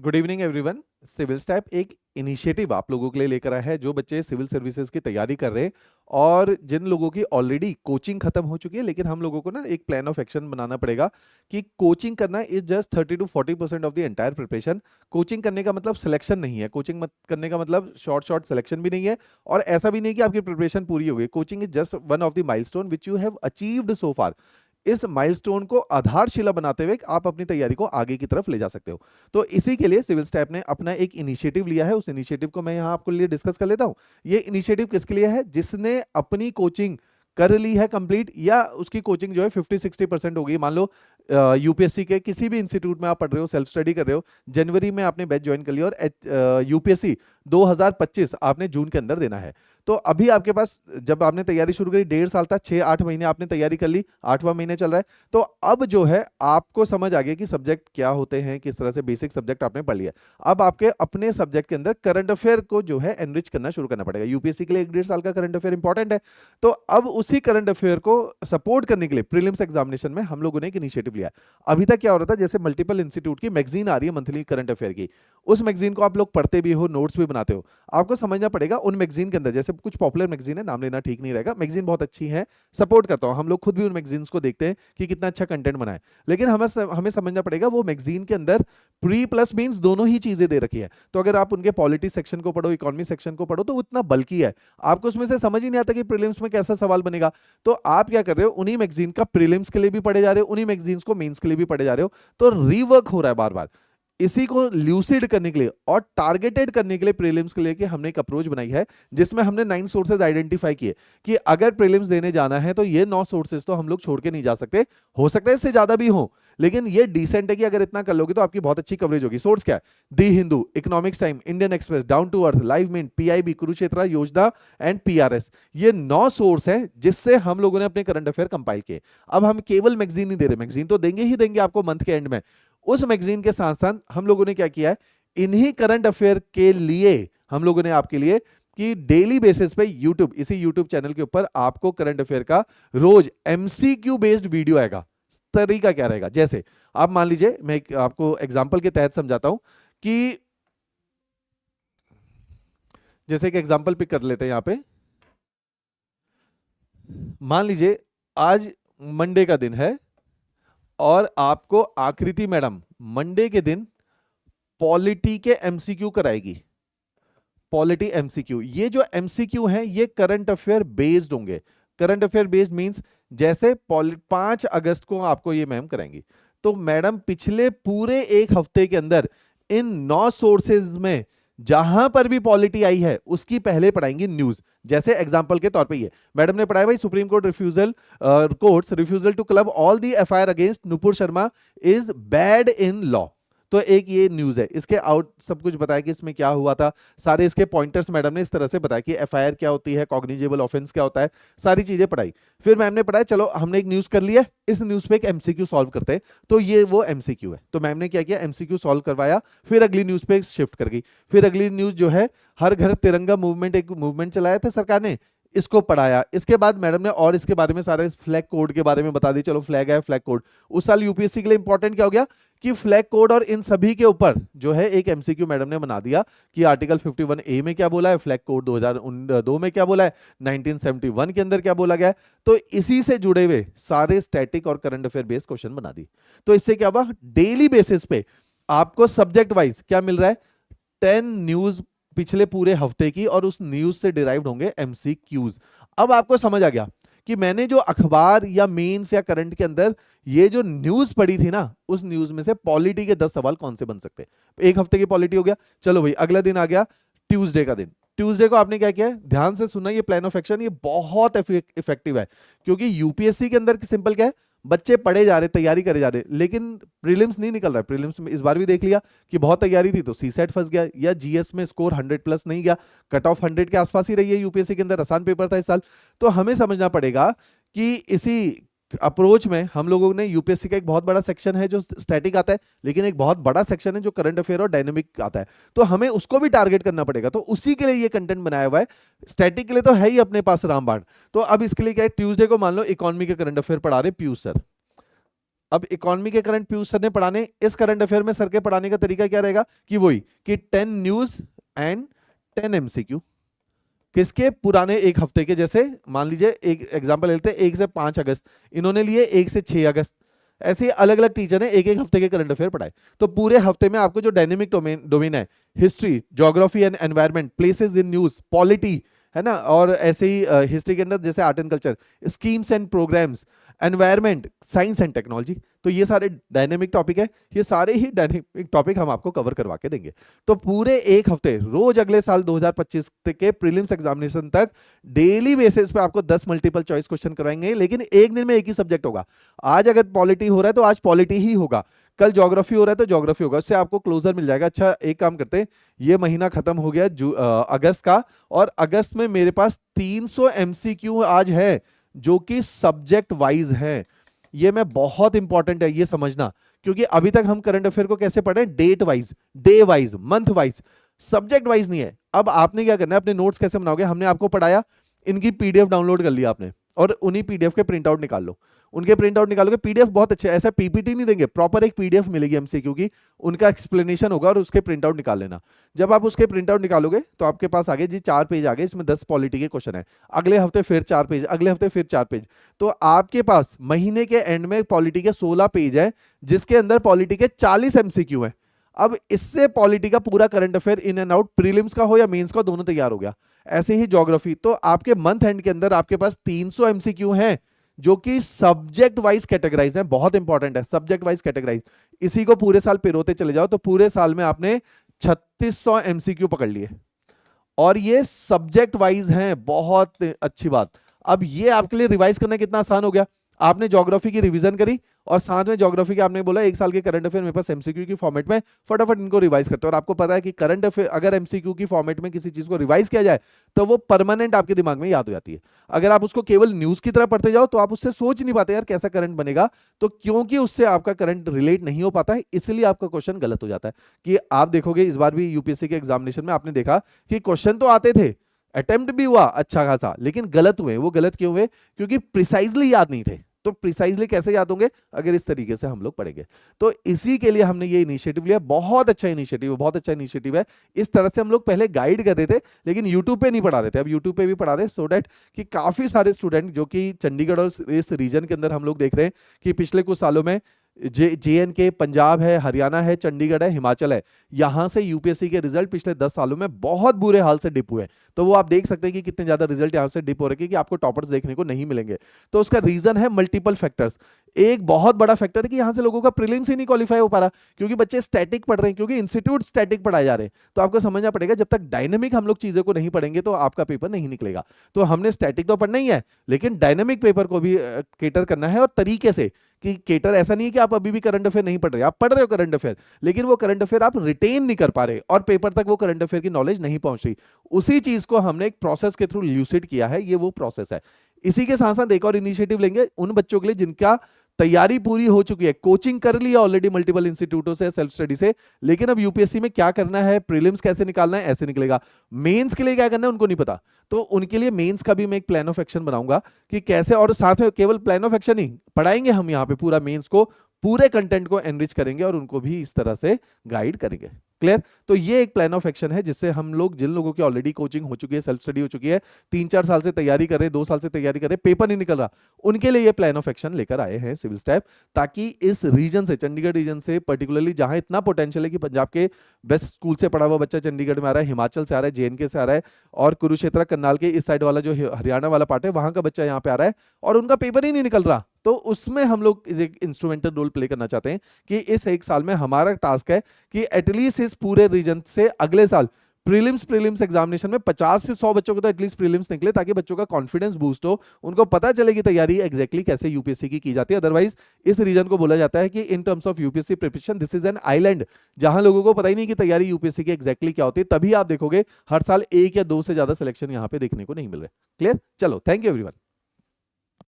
Good evening everyone. Civil step एक initiative आप लोगों के लिए लेकर आया है जो बच्चे सिविल सर्विसेज की तैयारी कर रहे हैं और जिन लोगों की ऑलरेडी कोचिंग खत्म हो चुकी है, लेकिन हम लोगों को ना एक प्लान ऑफ एक्शन बनाना पड़ेगा कि कोचिंग करना is just 30 to 40% of the entire preparation. Coaching करने का मतलब सिलेक्शन नहीं है, कोचिंग मत करने का मतलब शॉर्ट शॉर्ट सिलेक्शन भी नहीं है, और ऐसा भी नहीं कि आपकी प्रिपरेशन पूरी हो गई। Coaching is just one of the milestone which you have achieved so far. इस माइलस्टोन को आधारशिला बनाते हुए आप अपनी तैयारी को आगे की तरफ ले जा सकते हो। तो इसी के लिए सिविल स्टैप ने अपना एक इनिशिएटिव लिया है। उस इनिशिएटिव को मैं यहाँ आपको लिए डिस्कस कर लेता हूँ। ये इनिशिएटिव किसके लिए है? जिसने अपनी कोचिंग कर ली है कंप्लीट, या उसकी कोचिंग जो है 50-60% हो गई। मान लो यूपीएससी के किसी भी इंस्टीट्यूट में आप पढ़ रहे हो, सेल्फ स्टडी कर रहे हो, जनवरी में आपने बैच ज्वाइन कर लिया और यूपीएससी 2025 आपने जून के अंदर देना है। तो अभी आपके पास, जब आपने तैयारी शुरू करी 1.5 साल तक, 6-8 महीने आपने तैयारी कर ली, 8वां महीने चल रहा है। तो अब जो है आपको समझ आ गया कि सब्जेक्ट क्या होते हैं, किस तरह से बेसिक सब्जेक्ट आपने पढ़ लिया। अब आपके अपने सब्जेक्ट के अंदर करंट अफेयर को जो है एनरिच करना शुरू करना पड़ेगा। यूपीएससी के लिए 1.5 साल का करंट अफेयर इंपॉर्टेंट है। तो अब उसी करंट अफेयर को सपोर्ट करने के लिए प्रीलिम्स एग्जामिनेशन में हम लोगों ने एक इनिशिएटिव लिया। अभी तक क्या हो रहा था, जैसे मल्टीपल इंस्टीट्यूट की मैगजीन आ रही है मंथली करंट अफेयर की, उस मैगजीन को आप लोग पढ़ते भी हो, नोट्स भी बनाते हो। आपको समझना पड़ेगा उन मैगजीन के अंदर, जैसे कुछ पॉपुलर मैगजीन है, नाम लेना ठीक नहीं रहेगा, मैगजीन बहुत अच्छी है, सपोर्ट करता हूं, हम लोग खुद भी उन मैगजीन्स को देखते हैं कि कितना अच्छा कंटेंट बनाए। लेकिन हमें समझना पड़ेगा वो मैगजीन के अंदर प्री प्लस मींस दोनों ही चीजें दे रखी है। तो अगर आप उनके पॉलिटी सेक्शन को पढ़ो, इकोनॉमी सेक्शन को पढ़ो, तो वो इतना बल्कि है, आपको उसमें से समझ ही नहीं आता कि प्रीलिम्स में कैसा सवाल बनेगा। तो आप क्या कर रहे हो, उन्हीं मैगजीन का प्रीलिम्स के लिए भी पढ़े जा रहे हो, उन्हीं मैगजीन्स को मेंस के लिए भी पढ़े जा रहे हो। तो रीवर्क हो रहा है बार बार। इसी को ल्यूसिड करने के लिए और टारगेटेड करने के लिए प्रीलिम्स के लिए कि हमने एक अप्रोच बनाई है, जिसमें हमने 9 सोर्सेज आइडेंटिफाई किए कि अगर प्रीलिम्स देने जाना है तो ये 9 सोर्सेज तो हम लोग छोड़ के नहीं जा सकते। हो सकता है इससे ज्यादा भी हो, लेकिन ये डिसेंट है कि अगर इतना कर लोगे तो आपकी बहुत अच्छी कवरेज होगी। सोर्स क्या है? The Hindu, Economics Time, Indian Express, Down to Earth, Live Mint, PIB, Kurukshetra Yojana and PRS. ये 9 सोर्स हैं जिससे हम लोगों ने अपने करंट अफेयर कंपाइल किए। अब हम केवल मैगजीन नहीं दे रहे, मैगजीन तो देंगे ही देंगे आपको मंथ के एंड में। उस मैगजीन के साथ साथ हम लोगों ने क्या किया है, इन्हीं करंट अफेयर के लिए हम लोगों ने आपके लिए कि डेली बेसिस पे यूट्यूब, इसी यूट्यूब चैनल के ऊपर आपको करंट अफेयर का रोज एमसीक्यू बेस्ड वीडियो आएगा। तरीका क्या रहेगा, जैसे आप मान लीजिए, मैं आपको एग्जांपल के तहत समझाता हूं कि जैसे एक एग्जांपल पिक कर लेते हैं यहां पे। मान लीजिए आज मंडे का दिन है और आपको आकृति मैडम मंडे के दिन पॉलिटी के एमसीक्यू कराएगी। पॉलिटी एमसीक्यू, ये जो एमसीक्यू हैं ये करंट अफेयर बेस्ड होंगे। करंट अफेयर बेस्ड मींस जैसे 5 अगस्त को आपको ये मैम कराएंगी, तो मैडम पिछले पूरे एक हफ्ते के अंदर इन 9 सोर्सेज में जहां पर भी पॉलिटी आई है उसकी पहले पढ़ाएंगी न्यूज। जैसे एग्जांपल के तौर पे ये मैडम ने पढ़ाया, भाई supreme court refusal, courts refusal to club all the FIR against Nupur Sharma is bad in law. तो एक ये न्यूज है, इसके आउट सब कुछ बताया कि इसमें क्या हुआ था, सारे इसके पॉइंटर्स मैडम ने इस तरह से बताया कि एफआईआर क्या होती है, कॉग्निजेबल ऑफेंस क्या होता है, सारी चीजें पढ़ाई। फिर मैम ने पढ़ाया, चलो हमने एक न्यूज कर लिया, इस न्यूज पे एक एमसीक्यू सॉल्व करते हैं। तो ये वो एमसीक्यू है। तो मैम ने क्या किया, एमसीक्यू सॉल्व करवाया, फिर अगली न्यूज पे शिफ्ट कर गई। फिर अगली न्यूज जो है, हर घर तिरंगा मूवमेंट, एक मूवमेंट चलाया था सरकार ने, इसको पढ़ाया। इसके बाद मैडम ने और इसके बारे में सारे फ्लैग कोड के बारे में बता दी, चलो फ्लैग है, फ्लैग कोड। उस साल यूपीएससी के लिए इंपॉर्टेंट क्या हो गया कि फ्लैग कोड और इन सभी के ऊपर जो है एक एमसीक्यू मैडम ने बना दिया कि आर्टिकल 51A में क्या बोला है, फ्लैग कोड 2002 में क्या बोला है, 1971 के अंदर क्या बोला गया है। तो इसी से जुड़े हुए सारे स्टैटिक और करंट अफेयर बेस्ड क्वेश्चन बना दी। तो इससे क्या हुआ, डेली बेसिस पे आपको सब्जेक्ट वाइज क्या मिल रहा है, 10 न्यूज पिछले पूरे हफ्ते की, और उस न्यूज से डिराइव्ड होंगे एमसीक्यूज। अब आपको समझ आ गया कि मैंने जो अखबार या मेंस या करंट के अंदर ये जो न्यूज पढ़ी थी ना, उस न्यूज में से पॉलिटी के 10 सवाल कौन से बन सकते हैं। एक हफ्ते की पॉलिटी हो गया। चलो भाई, अगला दिन आ गया ट्यूसडे का दिन। ट्यूसडे को आपने क्या किया है, ध्यान से सुनना, ये प्लान ऑफ एक्शन ये बहुत इफेक्टिव है, क्योंकि यूपीएससी के अंदर सिंपल क्या है, बच्चे पढ़े जा रहे, तैयारी करे जा रहे, लेकिन प्रीलिम्स नहीं निकल रहा है। प्रीलिम्स में इस बार भी देख लिया कि बहुत तैयारी थी तो सीसेट फंस गया, या जीएस में स्कोर 100+ नहीं गया, कट ऑफ 100 के आसपास ही रही है यूपीएससी के अंदर, आसान पेपर था इस साल। तो हमें समझना पड़ेगा कि इसी अप्रोच में हम लोगों ने, यूपीएससी का एक बहुत बड़ा सेक्शन है जो स्टैटिक आता है, लेकिन एक बहुत बड़ा सेक्शन है जो करंट अफेयर और डायनेमिक आता है, तो हमें उसको भी टारगेट करना पड़ेगा। तो उसी के लिए ये कंटेंट बनाया हुआ है। स्टैटिक के लिए तो है ही अपने पास रामबाण, तो अब इसके लिए क्या है, ट्यूसडे को मान लो इकोनॉमी के करंट अफेयर पढ़ा रहे पीयूष सर, अब इकोनॉमी के करंट पीयूष सर ने पढ़ाने, इस करंट अफेयर में सर के पढ़ाने का तरीका क्या रहेगा कि वही कि 10 न्यूज एंड 10 एमसीक्यू, किसके पुराने एक हफ्ते के, जैसे मान लीजिए एक एग्जांपल लेते हैं 1 से 5 अगस्त, इन्होंने लिए 1 से 6 अगस्त, ऐसे अलग अलग टीचर ने एक एक हफ्ते के करंट अफेयर पढ़ाए। तो पूरे हफ्ते में आपको जो डायनेमिक डोमेन है, history, geography and environment, places in news, polity, है ना, और ऐसे ही हिस्ट्री के अंदर जैसे art and culture, schemes and programs, environment, science and technology, तो ये सारे डायनेमिक टॉपिक है। ये सारे ही डायनेमिक टॉपिक हम आपको कवर करवा के देंगे। तो पूरे एक हफ्ते रोज अगले साल 2025 के प्रीलिम्स एग्जामिनेशन तक डेली बेसिस पे आपको 10 मल्टीपल चॉइस क्वेश्चन करवाएंगे, लेकिन एक दिन में एक ही सब्जेक्ट होगा। आज अगर पॉलिटी हो रहा है तो आज पॉलिटी ही होगा, कल ज्योग्राफी हो रहा है तो ज्योग्राफी होगा, उससे आपको क्लोजर मिल जाएगा। अच्छा एक काम करते हैं, ये महीना खत्म हो गया अगस्त का, और अगस्त में मेरे पास 300 एमसीक्यू आज है जो कि सब्जेक्ट वाइज है। ये मैं बहुत इंपॉर्टेंट है ये समझना, क्योंकि अभी तक हम करंट अफेयर को कैसे पढ़े, date wise, day wise, month wise, subject wise नहीं है। अब आपने क्या करना है, अपने नोट्स कैसे बनाओगे, हमने आपको पढ़ाया, इनकी पीडीएफ डाउनलोड कर लिया आपने, और उन्हीं पीडीएफ के प्रिंट आउट निकाल लो। उनके प्रिंट आउट निकालोगे, पीडीएफ बहुत अच्छे, ऐसा पीपीटी नहीं देंगे, प्रॉपर एक पीडीएफ मिलेगी एमसीक्यू की, उनका एक्सप्लेनेशन होगा, और उसके प्रिंट आउट निकाल लेना। जब आप उसके प्रिंट आउट निकालोगे तो आपके पास आगे जी 4 पेज आगे, इसमें 10 पॉलिटी के क्वेश्चन है, अगले हफ्ते फिर 4 पेज, अगले हफ्ते फिर 4 पेज, तो आपके पास महीने के एंड में पॉलिटी के 16 पेज है, जिसके अंदर पॉलिटी के 40 एमसीक्यू है। अब इससे पॉलिटी का पूरा current affair in and out, prelims का हो या मेंस का, दोनों तैयार हो गया। ऐसे ही ज्योग्राफी, तो आपके मंथ एंड के अंदर आपके पास 300 एमसीक्यू हैं जो कि सब्जेक्ट वाइज कैटेगराइज है, बहुत इंपॉर्टेंट है, सब्जेक्ट वाइज कैटेगराइज। इसी को पूरे साल पिरोते चले जाओ तो पूरे साल में आपने 3600 एमसीक्यू पकड़ लिए, और ये सब्जेक्ट वाइज हैं, बहुत अच्छी बात। अब ये आपके लिए रिवाइज करना कितना आसान हो गया, आपने ज्योग्राफी की रिवीजन करी, और साथ में ज्योग्राफी के आपने बोला एक साल के करंट अफेयर मेरे पास एमसीक्यू की फॉर्मेट में, फटाफट इनको रिवाइज करते हैं। और आपको पता है कि करंट अफेयर अगर एमसीक्यू की फॉर्मेट में किसी चीज को रिवाइज किया जाए तो वो परमानेंट आपके दिमाग में याद हो जाती है। अगर आप उसको केवल न्यूज की तरह पढ़ते जाओ तो आप उससे सोच नहीं पाते यार कैसा करंट बनेगा, तो क्योंकि उससे आपका करंट रिलेट नहीं हो पाता है, इसलिए आपका क्वेश्चन गलत हो जाता है। कि आप देखोगे इस बार भी यूपीएससी के एग्जामिनेशन में आपने देखा कि क्वेश्चन तो आते थे, अटेम्प्ट भी हुआ अच्छा खासा, लेकिन गलत हुए। वो गलत क्यों हुए, क्योंकि प्रिसाइजली याद नहीं थे। तो प्रिसाइजली कैसे याद होंगे, अगर इस तरीके से हम लोग पढ़ेंगे। तो इसी के लिए हमने ये इनिशिएटिव लिया, बहुत अच्छा इनिशिएटिव है, बहुत अच्छा इनिशिएटिव है। इस तरह से हम लोग पहले गाइड कर रहे थे, लेकिन यूट्यूब पे नहीं पढ़ा रहे थे, अब यूट्यूब पे भी पढ़ा रहे, सो दैट कि काफी सारे स्टूडेंट जो कि चंडीगढ़ और इस रीजन के अंदर हम लोग देख रहे हैं कि पिछले कुछ सालों में जे.एन.के, पंजाब है, हरियाणा है, चंडीगढ़ है, हिमाचल है, यहां से यूपीएससी के रिजल्ट पिछले 10 सालों में बहुत बुरे हाल से डिप हुए। तो वो आप देख सकते हैं कि कितने ज्यादा रिजल्ट यहां से डिप हो रहे हैं कि आपको टॉपर्स देखने को नहीं मिलेंगे। तो उसका रीजन है मल्टीपल फैक्टर्स। एक बहुत बड़ा फैक्टर है कि यहां से लोगों का प्रीलिम्स ही नहीं क्वालिफाई हो पा रहा, क्योंकि बच्चे स्टैटिक पढ़ रहे हैं, क्योंकि इंस्टीट्यूट स्टैटिक पढ़ाए जा रहे हैं। तो आपको समझना पड़ेगा, जब तक डायनेमिक हम लोग चीजों को नहीं पढ़ेंगे तो आपका पेपर नहीं निकलेगा। तो हमने स्टैटिक तो पढ़ना ही है, लेकिन डायनेमिक पेपर को भी केटर करना है, और तरीके से कि केटर ऐसा नहीं है कि आप अभी भी करंट अफेयर नहीं पढ़ रहे, आप पढ़ रहे हो करंट अफेयर, लेकिन वो करंट अफेयर आप रिटेन नहीं कर पा रहे और पेपर तक वो करंट अफेयर की नॉलेज नहीं पहुंच रही। उसी चीज को हमने एक प्रोसेस के थ्रू ल्यूसिड किया है, ये वो प्रोसेस है। इसी के साथ साथ एक और इनिशिएटिव लेंगे उन बच्चों के लिए जिनका तैयारी पूरी हो चुकी है, कोचिंग कर लिया ऑलरेडी मल्टीपल इंस्टीट्यूटों से, सेल्फ स्टडी से, लेकिन अब यूपीएससी में क्या करना है, प्रीलिम्स कैसे निकालना है, ऐसे निकलेगा, मेंस के लिए क्या करना है उनको नहीं पता। तो उनके लिए मेंस का भी मैं एक प्लान ऑफ एक्शन बनाऊंगा कि कैसे, और साथ में केवल प्लान ऑफ एक्शन ही पढ़ाएंगे हम यहाँ पे, पूरा मेंस को, पूरे कंटेंट को एनरिच करेंगे और उनको भी इस तरह से गाइड करेंगे। क्लियर? तो ये एक प्लान ऑफ एक्शन है जिससे हम लोग, जिन लोगों की ऑलरेडी कोचिंग हो चुकी है, सेल्फ स्टडी हो चुकी है, 3-4 साल से तैयारी कर रहे हैं, 2 साल से तैयारी कर रहे हैं, पेपर नहीं निकल रहा, उनके लिए ये प्लान ऑफ एक्शन लेकर आए हैं सिविल स्टैप, ताकि इस रीजन से, चंडीगढ़ रीजन से पर्टिकुलरली, जहां इतना पोटेंशियल है कि पंजाब के बेस्ट स्कूल से पढ़ा हुआ बच्चा चंडीगढ़ में आ रहा है, हिमाचल से आ रहा है, जे.एन.के से आ रहा है, और कुरुक्षेत्र करनाल के इस साइड वाला जो हरियाणा वाला पार्ट है वहां का बच्चा यहाँ पे आ रहा है, और उनका पेपर ही नहीं निकल रहा। तो उसमें हम लोग एक इंस्ट्रूमेंटल रोल प्ले करना चाहते हैं कि इस एक साल में हमारा टास्क है कि एटलीस्ट इस पूरे रीजन से अगले साल प्रीलिम्स एग्जामिनेशन में 50 से 100 बच्चों को तो एटलीस्ट प्रीलिम्स निकले, ताकि बच्चों का कॉन्फिडेंस बूस्ट हो, उनको पता चले कि तैयारी एग्जैक्टली कैसे यूपीएससी की जाती है। अदरवाइज इस रीजन को बोला जाता है कि in terms of UPSC preparation this is an island, जहां लोगों को पता ही नहीं कि तैयारी यूपीएससी की एग्जैक्टली क्या होती है। तभी आप देखोगे हर साल 1 या 2 से ज्यादा सिलेक्शन यहाँ पे देखने को नहीं मिल रहे। क्लियर? चलो, थैंक यू एवरीवन।